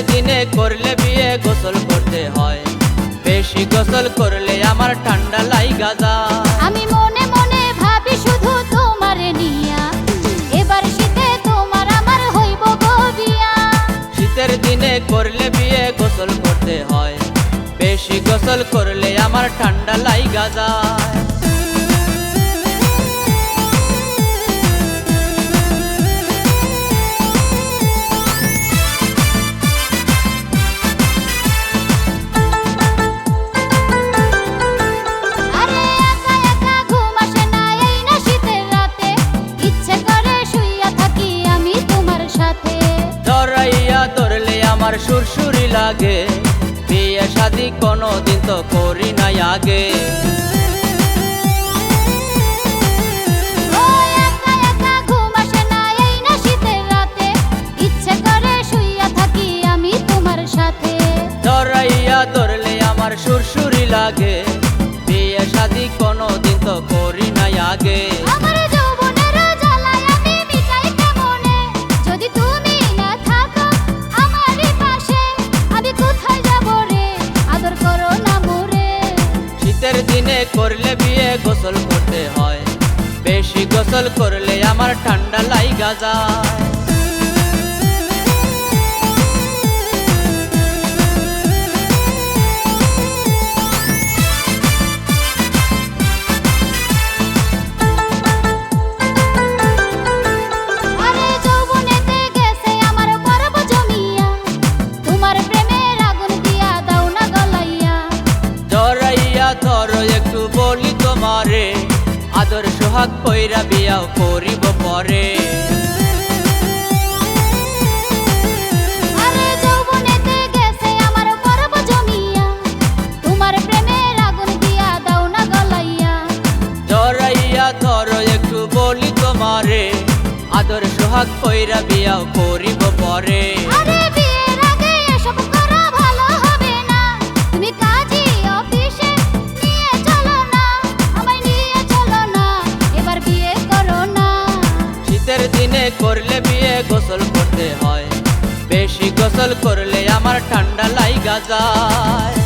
দিনে করলে বিয়ে গোসল করতে হয়, বেশি গোসল করলে আমার ঠান্ডা লাইগা যায়। আমি মনে মনে ভাবি শুধু তোমারে নিয়া, এবার শীতে তোমার আমার হইব গো বিয়া। শীতের দিনে করলে বিয়ে গোসল করতে হয়, বেশি গোসল করলে আমার ঠান্ডা লাইগা যায়। আমার সুরসুরি লাগে, বিয়ে শাদি কোনোদিন তো করি নাই আগে। জড়াইয়া ধরলে আমার সুরসুরি লাগে, বিয়ে শাদি কোনোদিন তো করি নাই আগে। শীতের দিনে করলে বিয়ে গোসল করতে হয়, বেশি গোসল করলে আমার ঠান্ডা লাইগা যায়। ধরো একটু বলি তোমারে, আদর সোহাগ কইরা বিয়াও করিব পরে। জড়াইয়া ধরো একটু বলি তোমারে, আদর সোহাগ কইরা বিয়াও করিব পরে। দিনে করলে বিয়ে গোসল করতে হয়, বেশি গোসল করলে আমার ঠান্ডা লাইগা যায়।